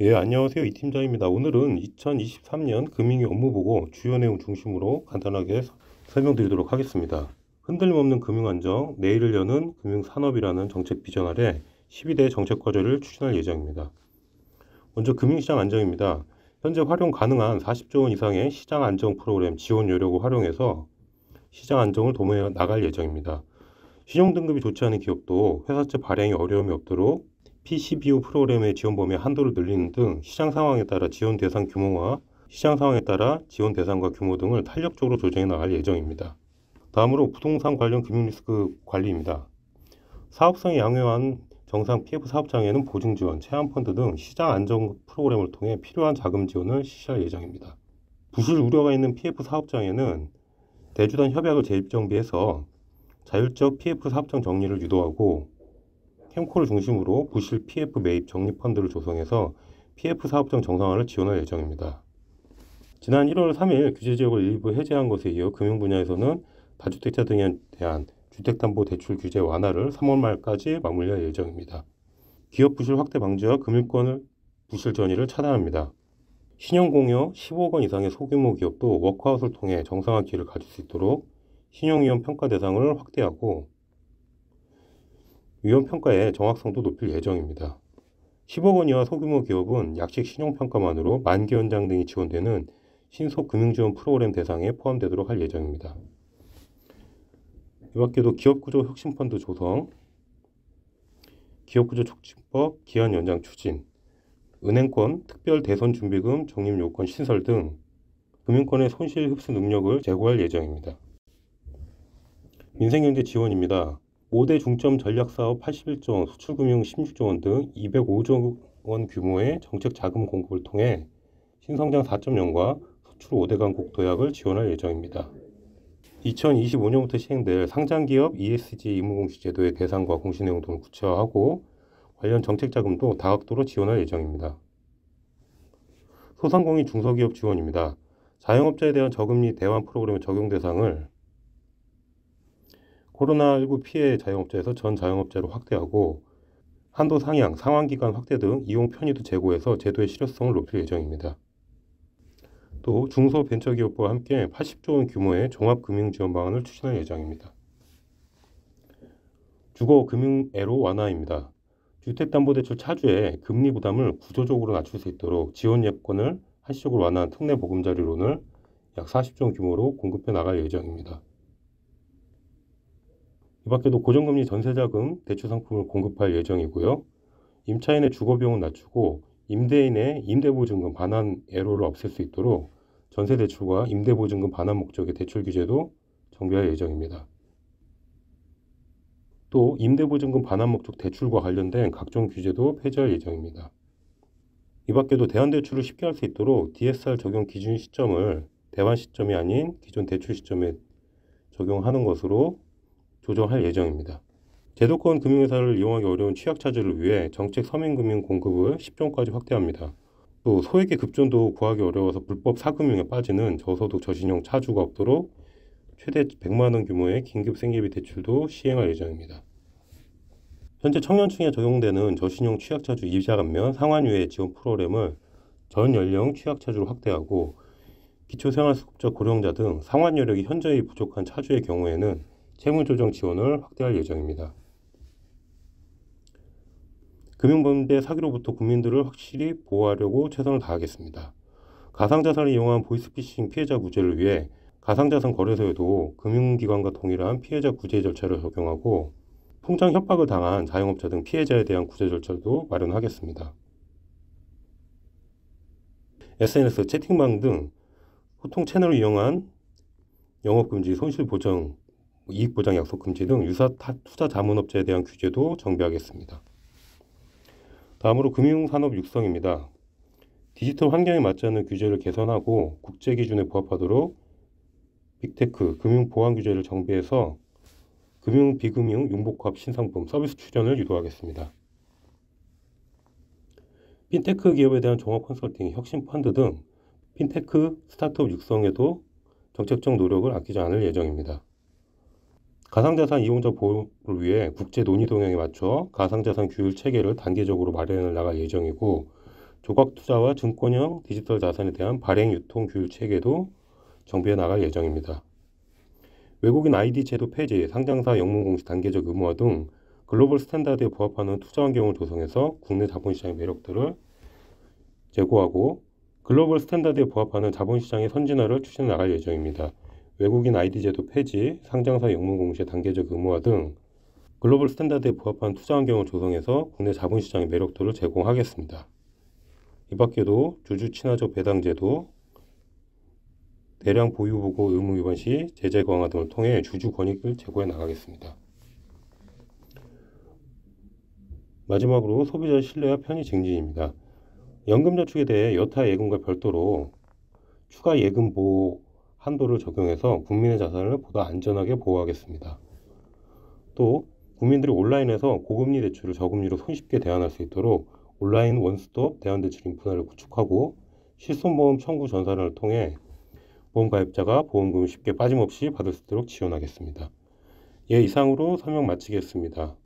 예, 안녕하세요. 이 팀장입니다. 오늘은 2023년 금융위 업무보고 주요 내용 중심으로 간단하게 설명드리도록 하겠습니다. 흔들림 없는 금융안정, 내일을 여는 금융산업이라는 정책 비전 아래 12대 정책 과제를 추진할 예정입니다. 먼저 금융시장 안정입니다. 현재 활용 가능한 40조 원 이상의 시장 안정 프로그램 지원 여력을 활용해서 시장 안정을 도모해 나갈 예정입니다. 신용등급이 좋지 않은 기업도 회사채 발행에 어려움이 없도록 PCBO 프로그램의 지원 범위 한도를 늘리는 등 시장 상황에 따라 지원 대상 규모와 시장 상황에 따라 지원 대상과 규모 등을 탄력적으로 조정해 나갈 예정입니다. 다음으로 부동산 관련 금융 리스크 관리입니다. 사업성이 양호한 정상 PF 사업장에는 보증 지원, 체험 펀드 등 시장 안정 프로그램을 통해 필요한 자금 지원을 실시할 예정입니다. 부실 우려가 있는 PF 사업장에는 대주단 협약을 재정비해서 자율적 PF 사업장 정리를 유도하고 캠코를 중심으로 부실 PF 매입 적립 펀드를 조성해서 PF 사업장 정상화를 지원할 예정입니다. 지난 1월 3일 규제지역을 일부 해제한 것에 이어 금융 분야에서는 다주택자 등에 대한 주택담보대출 규제 완화를 3월 말까지 마무리할 예정입니다. 기업 부실 확대 방지와 금융권 부실 전이를 차단합니다. 신용공여 15억 원 이상의 소규모 기업도 워크아웃을 통해 정상화 기회를 가질 수 있도록 신용위험 평가 대상을 확대하고 위험 평가의 정확성도 높일 예정입니다. 10억 원 이하 소규모 기업은 약식 신용평가만으로 만기 연장 등이 지원되는 신속 금융지원 프로그램 대상에 포함되도록 할 예정입니다. 이 밖에도 기업구조 혁신펀드 조성, 기업구조 촉진법 기한 연장 추진, 은행권 특별 대선 준비금 적립 요건 신설 등 금융권의 손실 흡수 능력을 제고할 예정입니다. 민생경제 지원입니다. 5대 중점 전략사업 81조 원, 수출금융 16조 원 등 205조 원 규모의 정책 자금 공급을 통해 신성장 4.0과 수출 5대 강국 도약을 지원할 예정입니다. 2025년부터 시행될 상장기업 ESG 의무공시 제도의 대상과 공시 내용 등을 구체화하고 관련 정책 자금도 다각도로 지원할 예정입니다. 소상공인 중소기업 지원입니다. 자영업자에 대한 저금리 대환 프로그램의 적용 대상을 코로나19 피해 자영업자에서 전 자영업자로 확대하고 한도 상향, 상환기간 확대 등 이용 편의도 제고해서 제도의 실효성을 높일 예정입니다. 또 중소벤처기업부와 함께 80조 원 규모의 종합금융지원 방안을 추진할 예정입니다. 주거금융애로 완화입니다. 주택담보대출 차주의 금리 부담을 구조적으로 낮출 수 있도록 지원 예건을 한시적으로 완화한 특례 보금자리론을 약 40조 원 규모로 공급해 나갈 예정입니다. 이 밖에도 고정금리 전세자금 대출 상품을 공급할 예정이고요. 임차인의 주거비용을 낮추고 임대인의 임대보증금 반환 애로를 없앨 수 있도록 전세대출과 임대보증금 반환 목적의 대출 규제도 정비할 예정입니다. 또 임대보증금 반환 목적 대출과 관련된 각종 규제도 폐지할 예정입니다. 이 밖에도 대환대출을 쉽게 할 수 있도록 DSR 적용 기준 시점을 대환 시점이 아닌 기존 대출 시점에 적용하는 것으로 조정할 예정입니다. 제도권 금융회사를 이용하기 어려운 취약차주를 위해 정책 서민금융 공급을 10종까지 확대합니다. 또 소액의 급전도 구하기 어려워서 불법 사금융에 빠지는 저소득 저신용 차주가 없도록 최대 100만 원 규모의 긴급 생계비 대출도 시행할 예정입니다. 현재 청년층에 적용되는 저신용 취약차주 이자 감면 상환유예 지원 프로그램을 전 연령 취약차주로 확대하고 기초생활수급자 고령자 등 상환 여력이 현저히 부족한 차주의 경우에는 채무조정 지원을 확대할 예정입니다. 금융범죄 사기로부터 국민들을 확실히 보호하려고 최선을 다하겠습니다. 가상자산을 이용한 보이스피싱 피해자 구제를 위해 가상자산 거래소에도 금융기관과 동일한 피해자 구제 절차를 적용하고 통장 협박을 당한 자영업자 등 피해자에 대한 구제 절차도 마련하겠습니다. SNS, 채팅방 등 소통 채널을 이용한 영업금지, 손실보정, 이익보장 약속 금지 등 유사 투자 자문업자에 대한 규제도 정비하겠습니다. 다음으로 금융산업 육성입니다. 디지털 환경에 맞지 않는 규제를 개선하고 국제 기준에 부합하도록 빅테크, 금융 보안 규제를 정비해서 금융, 비금융, 융복합 신상품, 서비스 출현을 유도하겠습니다. 핀테크 기업에 대한 종합 컨설팅, 혁신 펀드 등 핀테크 스타트업 육성에도 정책적 노력을 아끼지 않을 예정입니다. 가상자산 이용자 보호를 위해 국제 논의 동향에 맞춰 가상자산 규율 체계를 단계적으로 마련해 나갈 예정이고 조각 투자와 증권형 디지털 자산에 대한 발행 유통 규율 체계도 정비해 나갈 예정입니다. 외국인 ID 제도 폐지, 상장사 영문 공시 단계적 의무화 등 글로벌 스탠다드에 부합하는 투자 환경을 조성해서 국내 자본시장의 매력들을 제고하고 글로벌 스탠다드에 부합하는 자본시장의 선진화를 추진해 나갈 예정입니다. 외국인 ID 제도 폐지, 상장사 영문 공시의 단계적 의무화 등 글로벌 스탠다드에 부합한 투자 환경을 조성해서 국내 자본시장의 매력도를 제공하겠습니다. 이 밖에도 주주 친화적 배당 제도, 대량 보유 보고 의무 위반 시 제재 강화 등을 통해 주주 권익을 제고해 나가겠습니다. 마지막으로 소비자 신뢰와 편의 증진입니다. 연금저축에 대해 여타 예금과 별도로 추가 예금 보호 한도를 적용해서 국민의 자산을 보다 안전하게 보호하겠습니다. 또 국민들이 온라인에서 고금리 대출을 저금리로 손쉽게 대환할 수 있도록 온라인 원스톱 대환대출 인프라를 구축하고 실손보험 청구 전산을 통해 보험가입자가 보험금을 쉽게 빠짐없이 받을 수 있도록 지원하겠습니다. 예, 이상으로 설명 마치겠습니다.